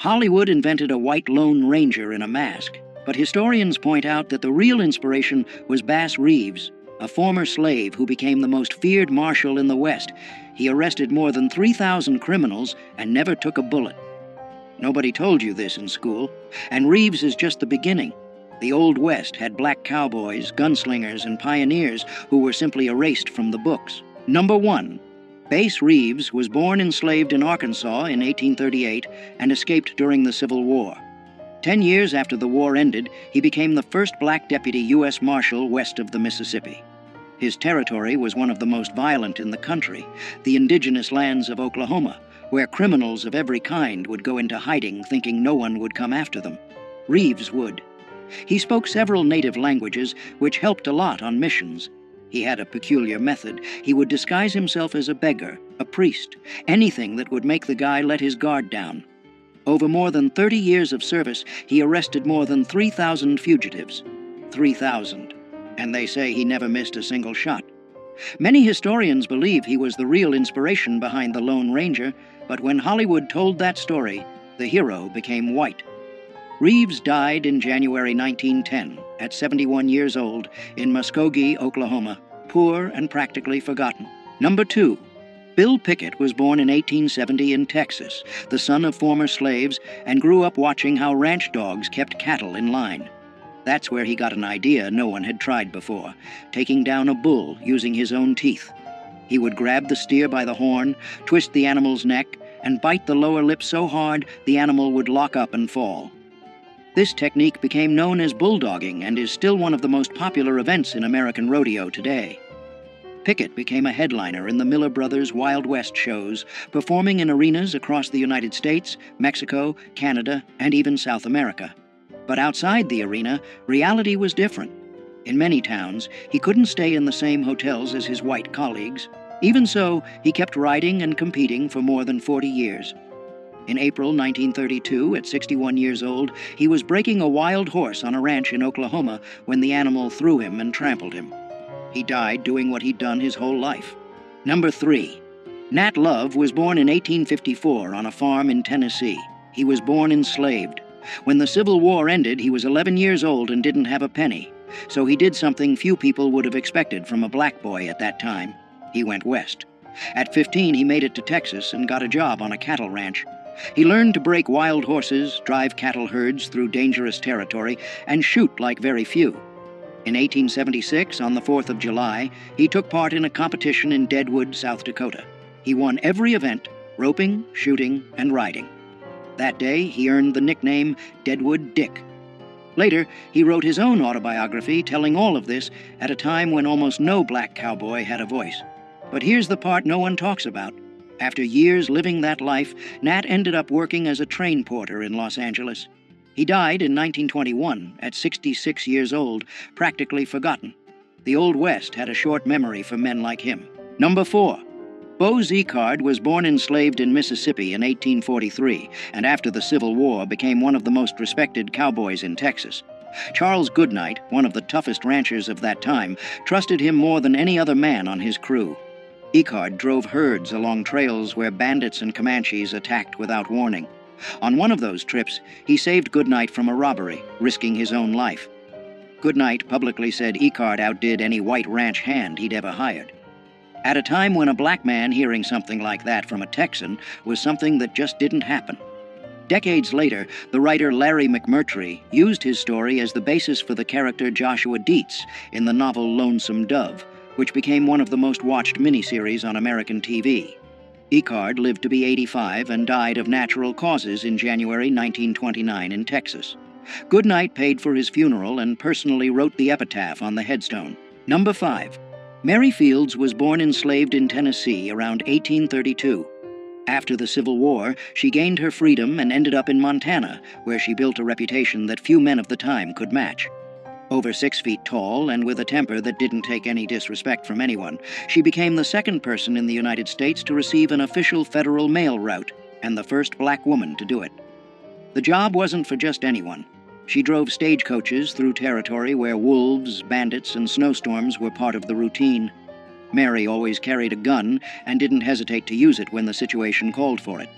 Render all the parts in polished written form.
Hollywood invented a white Lone Ranger in a mask, but historians point out that the real inspiration was Bass Reeves, a former slave who became the most feared marshal in the West. He arrested more than 3,000 criminals and never took a bullet. Nobody told you this in school, and Reeves is just the beginning. The Old West had black cowboys, gunslingers, and pioneers who were simply erased from the books. Number 1. Bass Reeves was born enslaved in Arkansas in 1838 and escaped during the Civil War. 10 years after the war ended, he became the first black deputy U.S. Marshal west of the Mississippi. His territory was one of the most violent in the country, the indigenous lands of Oklahoma, where criminals of every kind would go into hiding thinking no one would come after them. Reeves would. He spoke several native languages, which helped a lot on missions. He had a peculiar method. He would disguise himself as a beggar, a priest, anything that would make the guy let his guard down. Over more than 30 years of service, he arrested more than 3,000 fugitives. 3,000. And they say he never missed a single shot. Many historians believe he was the real inspiration behind the Lone Ranger, but when Hollywood told that story, the hero became white. Reeves died in January 1910, at 71 years old, in Muskogee, Oklahoma, poor and practically forgotten. Number 2. Bill Pickett was born in 1870 in Texas, the son of former slaves, and grew up watching how ranch dogs kept cattle in line. That's where he got an idea no one had tried before, taking down a bull using his own teeth. He would grab the steer by the horn, twist the animal's neck, and bite the lower lip so hard the animal would lock up and fall. This technique became known as bulldogging and is still one of the most popular events in American rodeo today. Pickett became a headliner in the Miller Brothers Wild West shows, performing in arenas across the United States, Mexico, Canada, and even South America. But outside the arena, reality was different. In many towns, he couldn't stay in the same hotels as his white colleagues. Even so, he kept riding and competing for more than 40 years. In April 1932, at 61 years old, he was breaking a wild horse on a ranch in Oklahoma when the animal threw him and trampled him. He died doing what he'd done his whole life. Number 3. Nat Love was born in 1854 on a farm in Tennessee. He was born enslaved. When the Civil War ended, he was 11 years old and didn't have a penny. So he did something few people would have expected from a black boy at that time. He went west. At 15, he made it to Texas and got a job on a cattle ranch. He learned to break wild horses, drive cattle herds through dangerous territory, and shoot like very few. In 1876, on the 4th of July, he took part in a competition in Deadwood, South Dakota. He won every event, roping, shooting, and riding. That day, he earned the nickname Deadwood Dick. Later, he wrote his own autobiography telling all of this at a time when almost no black cowboy had a voice. But here's the part no one talks about. After years living that life, Nat ended up working as a train porter in Los Angeles. He died in 1921 at 66 years old, practically forgotten. The Old West had a short memory for men like him. Number 4. Bo Zickard was born enslaved in Mississippi in 1843, and after the Civil War became one of the most respected cowboys in Texas. Charles Goodnight, one of the toughest ranchers of that time, trusted him more than any other man on his crew. Zickard drove herds along trails where bandits and Comanches attacked without warning. On one of those trips, he saved Goodnight from a robbery, risking his own life. Goodnight publicly said Zickard outdid any white ranch hand he'd ever hired. At a time when a black man hearing something like that from a Texan was something that just didn't happen. Decades later, the writer Larry McMurtry used his story as the basis for the character Joshua Dietz in the novel Lonesome Dove, which became one of the most watched miniseries on American TV. Zickard lived to be 85 and died of natural causes in January 1929 in Texas. Goodnight paid for his funeral and personally wrote the epitaph on the headstone. Number 5. Mary Fields was born enslaved in Tennessee around 1832. After the Civil War, she gained her freedom and ended up in Montana, where she built a reputation that few men of the time could match. Over 6 feet tall and with a temper that didn't take any disrespect from anyone, she became the second person in the United States to receive an official federal mail route, and the first black woman to do it. The job wasn't for just anyone. She drove stagecoaches through territory where wolves, bandits, and snowstorms were part of the routine. Mary always carried a gun and didn't hesitate to use it when the situation called for it.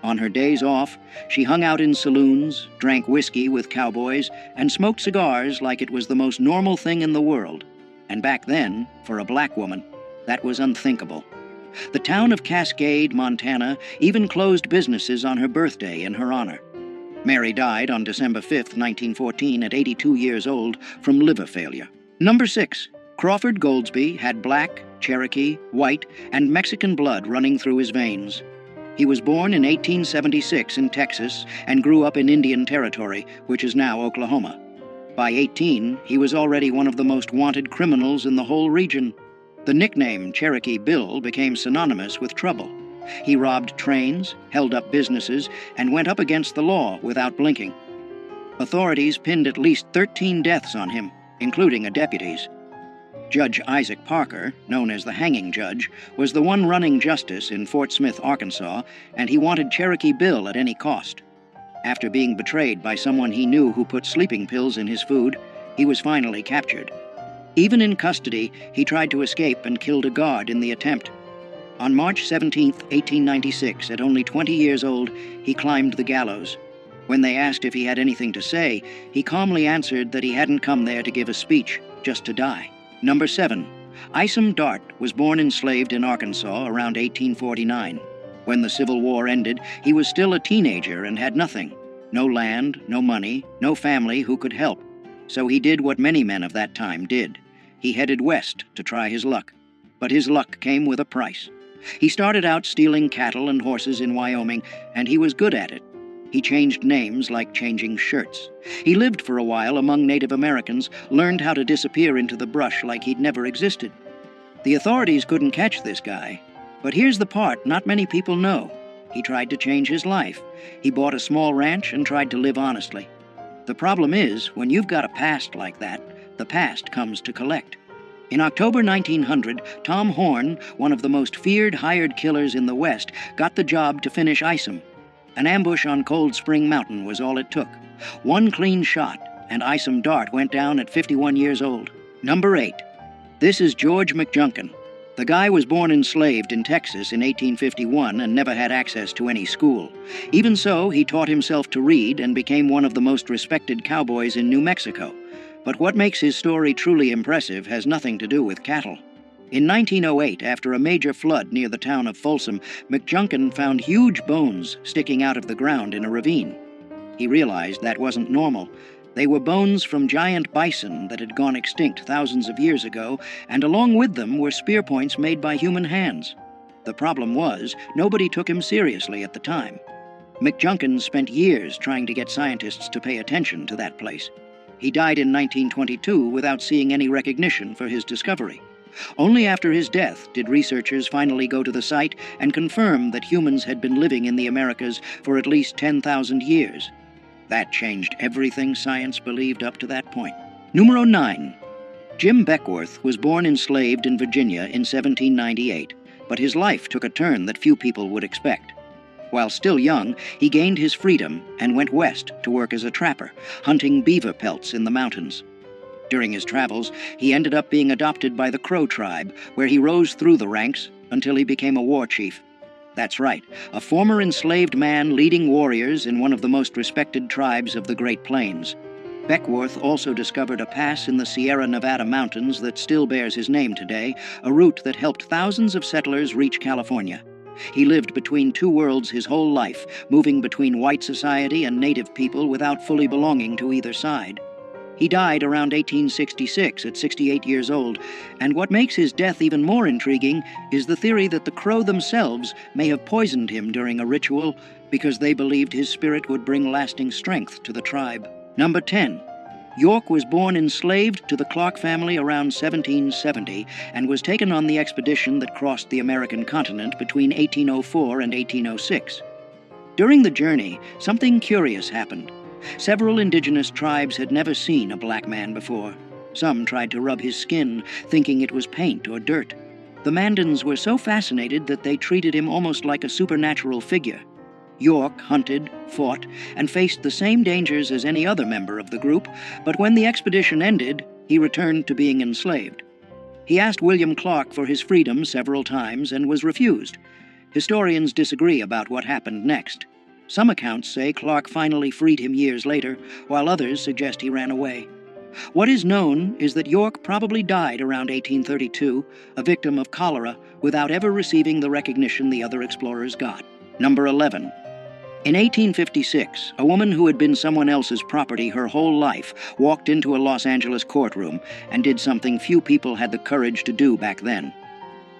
On her days off, she hung out in saloons, drank whiskey with cowboys, and smoked cigars like it was the most normal thing in the world. And back then, for a black woman, that was unthinkable. The town of Cascade, Montana, even closed businesses on her birthday in her honor. Mary died on December 5, 1914, at 82 years old from liver failure. Number 6. Crawford Goldsby had black, Cherokee, white, and Mexican blood running through his veins. He was born in 1876 in Texas and grew up in Indian Territory, which is now Oklahoma. By 18, he was already one of the most wanted criminals in the whole region. The nickname Cherokee Bill became synonymous with trouble. He robbed trains, held up businesses, and went up against the law without blinking. Authorities pinned at least 13 deaths on him, including a deputy's. Judge Isaac Parker, known as the hanging judge, was the one running justice in Fort Smith, Arkansas, and he wanted Cherokee Bill at any cost. After being betrayed by someone he knew who put sleeping pills in his food, he was finally captured. Even in custody, he tried to escape and killed a guard in the attempt. On March 17, 1896, at only 20 years old, he climbed the gallows. When they asked if he had anything to say, he calmly answered that he hadn't come there to give a speech, just to die. Number 7. Isom Dart was born enslaved in Arkansas around 1849. When the Civil War ended, he was still a teenager and had nothing. No land, no money, no family who could help. So he did what many men of that time did. He headed west to try his luck. But his luck came with a price. He started out stealing cattle and horses in Wyoming, and he was good at it. He changed names like changing shirts. He lived for a while among Native Americans, learned how to disappear into the brush like he'd never existed. The authorities couldn't catch this guy. But here's the part not many people know. He tried to change his life. He bought a small ranch and tried to live honestly. The problem is, when you've got a past like that, the past comes to collect. In October 1900, Tom Horn, one of the most feared hired killers in the West, got the job to finish Isom. An ambush on Cold Spring Mountain was all it took. One clean shot, and Isom Dart went down at 51 years old. Number 8. This is George McJunkin. The guy was born enslaved in Texas in 1851 and never had access to any school. Even so, he taught himself to read and became one of the most respected cowboys in New Mexico. But what makes his story truly impressive has nothing to do with cattle. In 1908, after a major flood near the town of Folsom, McJunkin found huge bones sticking out of the ground in a ravine. He realized that wasn't normal. They were bones from giant bison that had gone extinct thousands of years ago, and along with them were spear points made by human hands. The problem was, nobody took him seriously at the time. McJunkin spent years trying to get scientists to pay attention to that place. He died in 1922 without seeing any recognition for his discovery. Only after his death did researchers finally go to the site and confirm that humans had been living in the Americas for at least 10,000 years. That changed everything science believed up to that point. Numero 9. Jim Beckworth was born enslaved in Virginia in 1798, but his life took a turn that few people would expect. While still young, he gained his freedom and went west to work as a trapper, hunting beaver pelts in the mountains. During his travels, he ended up being adopted by the Crow tribe, where he rose through the ranks until he became a war chief. That's right, a former enslaved man leading warriors in one of the most respected tribes of the Great Plains. Beckworth also discovered a pass in the Sierra Nevada mountains that still bears his name today, a route that helped thousands of settlers reach California. He lived between two worlds his whole life, moving between white society and native people without fully belonging to either side. He died around 1866 at 68 years old, and what makes his death even more intriguing is the theory that the Crow themselves may have poisoned him during a ritual because they believed his spirit would bring lasting strength to the tribe. Number 10. York was born enslaved to the Clark family around 1770 and was taken on the expedition that crossed the American continent between 1804 and 1806. During the journey, something curious happened. Several indigenous tribes had never seen a black man before. Some tried to rub his skin, thinking it was paint or dirt. The Mandans were so fascinated that they treated him almost like a supernatural figure. York hunted, fought, and faced the same dangers as any other member of the group, but when the expedition ended, he returned to being enslaved. He asked William Clark for his freedom several times and was refused. Historians disagree about what happened next. Some accounts say Clark finally freed him years later, while others suggest he ran away. What is known is that York probably died around 1832, a victim of cholera, without ever receiving the recognition the other explorers got. Number 11. In 1856, a woman who had been someone else's property her whole life walked into a Los Angeles courtroom and did something few people had the courage to do back then.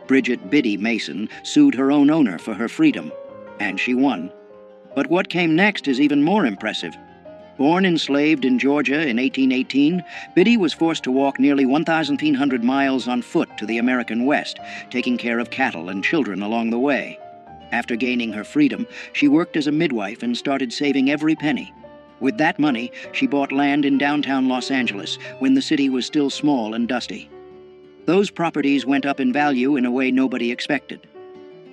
Bridget Biddy Mason sued her own owner for her freedom, and she won. But what came next is even more impressive. Born enslaved in Georgia in 1818, Biddy was forced to walk nearly 1,300 miles on foot to the American West, taking care of cattle and children along the way. After gaining her freedom, she worked as a midwife and started saving every penny. With that money, she bought land in downtown Los Angeles when the city was still small and dusty. Those properties went up in value in a way nobody expected.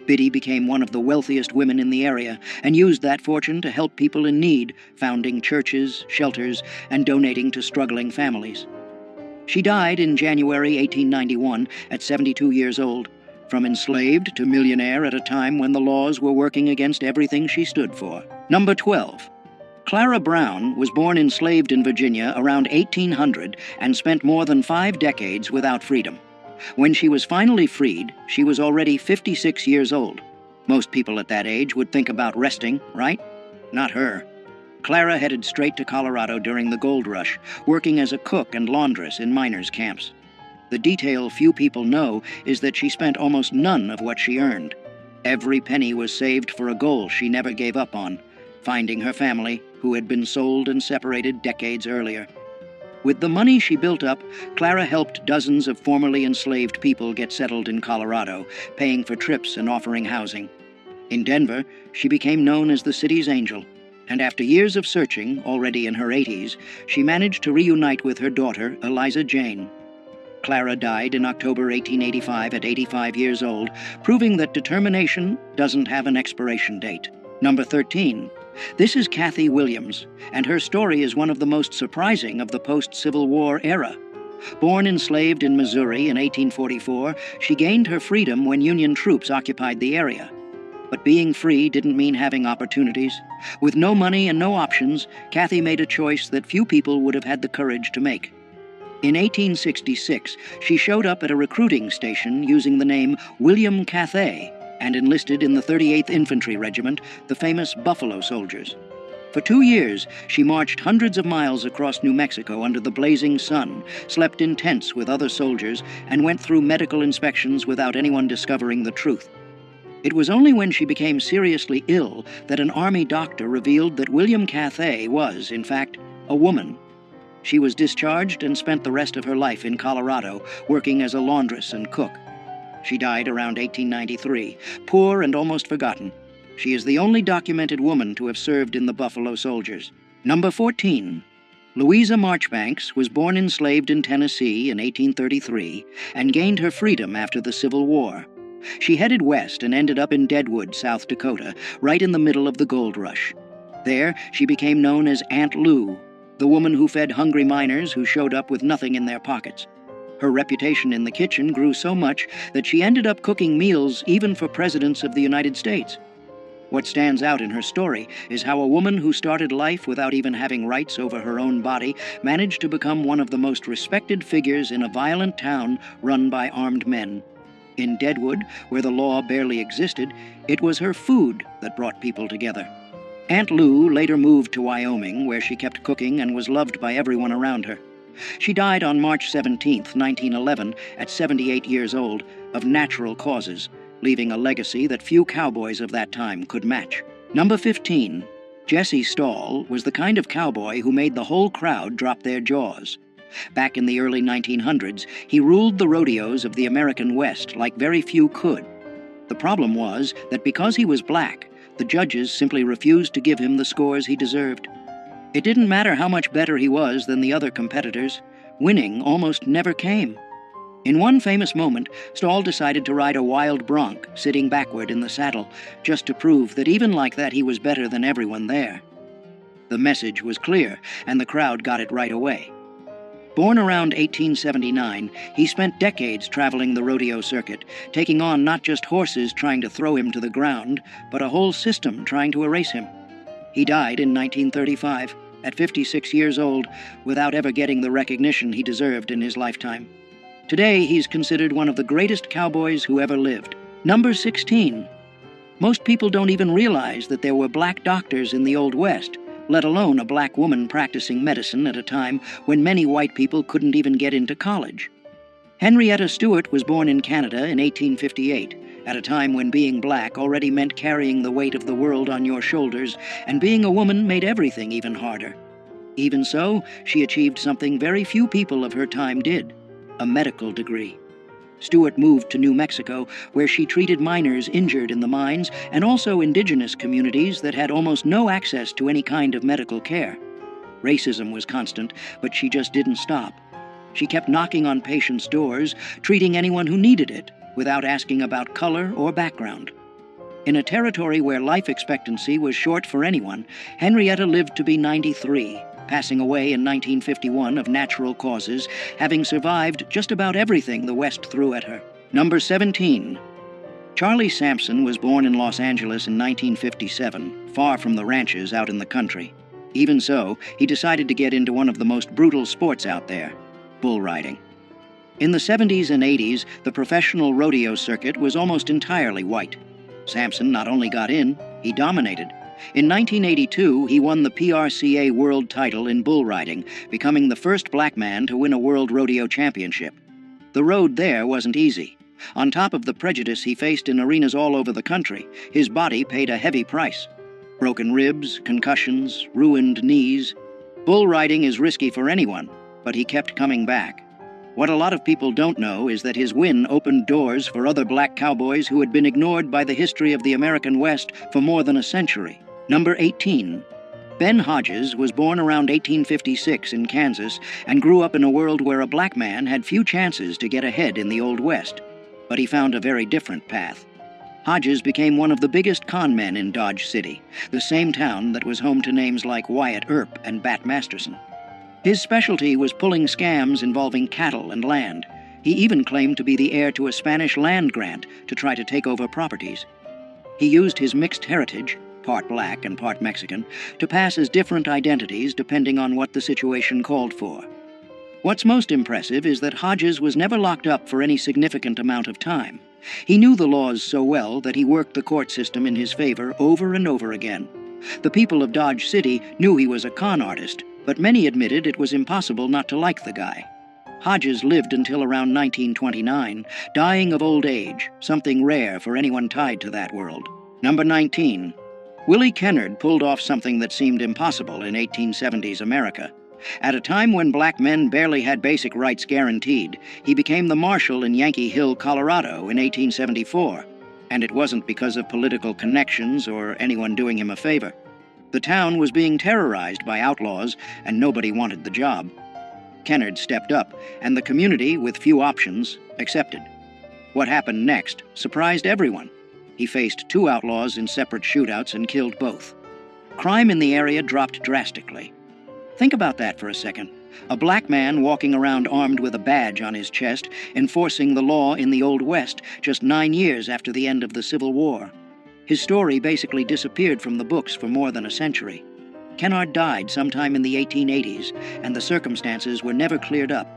Biddy became one of the wealthiest women in the area and used that fortune to help people in need, founding churches, shelters, and donating to struggling families. She died in January 1891 at 72 years old, from enslaved to millionaire at a time when the laws were working against everything she stood for. Number 12. Clara Brown was born enslaved in Virginia around 1800 and spent more than 5 decades without freedom. When she was finally freed, she was already 56 years old. Most people at that age would think about resting, right? Not her. Clara headed straight to Colorado during the gold rush, working as a cook and laundress in miners' camps. The detail few people know is that she spent almost none of what she earned. Every penny was saved for a goal she never gave up on, finding her family, who had been sold and separated decades earlier. With the money she built up, Clara helped dozens of formerly enslaved people get settled in Colorado, paying for trips and offering housing. In Denver, she became known as the city's angel, and after years of searching, already in her 80s, she managed to reunite with her daughter, Eliza Jane. Clara died in October 1885 at 85 years old, proving that determination doesn't have an expiration date. Number 13. This is Kathy Williams, and her story is one of the most surprising of the post-Civil War era. Born enslaved in Missouri in 1844, she gained her freedom when Union troops occupied the area. But being free didn't mean having opportunities. With no money and no options, Kathy made a choice that few people would have had the courage to make. In 1866, she showed up at a recruiting station using the name William Cathay, and enlisted in the 38th Infantry Regiment, the famous Buffalo Soldiers. For 2 years, she marched hundreds of miles across New Mexico under the blazing sun, slept in tents with other soldiers, and went through medical inspections without anyone discovering the truth. It was only when she became seriously ill that an Army doctor revealed that William Cathay was, in fact, a woman. She was discharged and spent the rest of her life in Colorado, working as a laundress and cook. She died around 1893, poor and almost forgotten. She is the only documented woman to have served in the Buffalo Soldiers. Number 14. Louisa Marchbanks was born enslaved in Tennessee in 1833 and gained her freedom after the Civil War. She headed west and ended up in Deadwood, South Dakota, right in the middle of the gold rush. There, she became known as Aunt Lou, the woman who fed hungry miners who showed up with nothing in their pockets. Her reputation in the kitchen grew so much that she ended up cooking meals even for presidents of the United States. What stands out in her story is how a woman who started life without even having rights over her own body managed to become one of the most respected figures in a violent town run by armed men. In Deadwood, where the law barely existed, it was her food that brought people together. Aunt Lou later moved to Wyoming, where she kept cooking and was loved by everyone around her. She died on March 17, 1911, at 78 years old, of natural causes, leaving a legacy that few cowboys of that time could match. Number 15. Jesse Stahl was the kind of cowboy who made the whole crowd drop their jaws. Back in the early 1900s, he ruled the rodeos of the American West like very few could. The problem was that because he was black, the judges simply refused to give him the scores he deserved. It didn't matter how much better he was than the other competitors. Winning almost never came. In one famous moment, Stahl decided to ride a wild bronc, sitting backward in the saddle, just to prove that even like that he was better than everyone there. The message was clear, and the crowd got it right away. Born around 1879, he spent decades traveling the rodeo circuit, taking on not just horses trying to throw him to the ground, but a whole system trying to erase him. He died in 1935, at 56 years old, without ever getting the recognition he deserved in his lifetime. Today, he's considered one of the greatest cowboys who ever lived. Number 16. Most people don't even realize that there were black doctors in the Old West, let alone a black woman practicing medicine at a time when many white people couldn't even get into college. Henrietta Stewart was born in Canada in 1858, at a time when being black already meant carrying the weight of the world on your shoulders, and being a woman made everything even harder. Even so, she achieved something very few people of her time did: a medical degree. Stewart moved to New Mexico, where she treated miners injured in the mines and also indigenous communities that had almost no access to any kind of medical care. Racism was constant, but she just didn't stop. She kept knocking on patients' doors, treating anyone who needed it, without asking about color or background. In a territory where life expectancy was short for anyone, Henrietta lived to be 93, passing away in 1951 of natural causes, having survived just about everything the West threw at her. Number 17. Charlie Sampson was born in Los Angeles in 1957, far from the ranches out in the country. Even so, he decided to get into one of the most brutal sports out there: bull riding. In the 70s and 80s, the professional rodeo circuit was almost entirely white. Sampson not only got in, he dominated. In 1982, he won the PRCA world title in bull riding, becoming the first black man to win a world rodeo championship. The road there wasn't easy. On top of the prejudice he faced in arenas all over the country, his body paid a heavy price. Broken ribs, concussions, ruined knees. Bull riding is risky for anyone, but he kept coming back. What a lot of people don't know is that his win opened doors for other black cowboys who had been ignored by the history of the American West for more than a century. Number 18. Ben Hodges was born around 1856 in Kansas and grew up in a world where a black man had few chances to get ahead in the Old West. But he found a very different path. Hodges became one of the biggest con men in Dodge City, the same town that was home to names like Wyatt Earp and Bat Masterson. His specialty was pulling scams involving cattle and land. He even claimed to be the heir to a Spanish land grant to try to take over properties. He used his mixed heritage, part black and part Mexican, to pass as different identities depending on what the situation called for. What's most impressive is that Hodges was never locked up for any significant amount of time. He knew the laws so well that he worked the court system in his favor over and over again. The people of Dodge City knew he was a con artist, but many admitted it was impossible not to like the guy. Hodges lived until around 1929, dying of old age, something rare for anyone tied to that world. Number 19. Willie Kennard pulled off something that seemed impossible in 1870s America. At a time when black men barely had basic rights guaranteed, he became the marshal in Yankee Hill, Colorado in 1874. And it wasn't because of political connections or anyone doing him a favor. The town was being terrorized by outlaws, and nobody wanted the job. Kennard stepped up, and the community, with few options, accepted. What happened next surprised everyone. He faced two outlaws in separate shootouts and killed both. Crime in the area dropped drastically. Think about that for a second. A black man walking around armed with a badge on his chest, enforcing the law in the Old West just 9 years after the end of the Civil War. His story basically disappeared from the books for more than a century. Kennard died sometime in the 1880s, and the circumstances were never cleared up.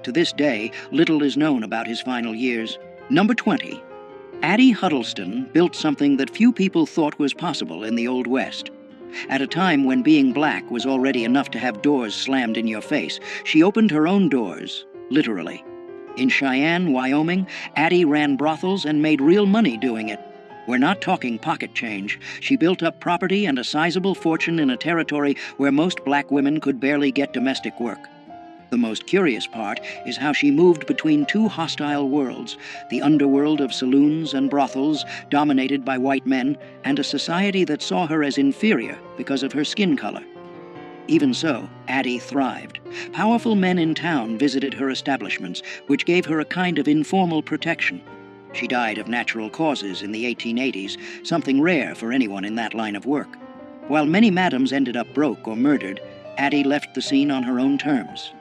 To this day, little is known about his final years. Number 20. Addie Huddleston built something that few people thought was possible in the Old West. At a time when being black was already enough to have doors slammed in your face, she opened her own doors, literally. In Cheyenne, Wyoming, Addie ran brothels and made real money doing it. We're not talking pocket change. She built up property and a sizable fortune in a territory where most black women could barely get domestic work. The most curious part is how she moved between two hostile worlds, the underworld of saloons and brothels dominated by white men, and a society that saw her as inferior because of her skin color. Even so, Addie thrived. Powerful men in town visited her establishments, which gave her a kind of informal protection. She died of natural causes in the 1880s, something rare for anyone in that line of work. While many madams ended up broke or murdered, Addie left the scene on her own terms.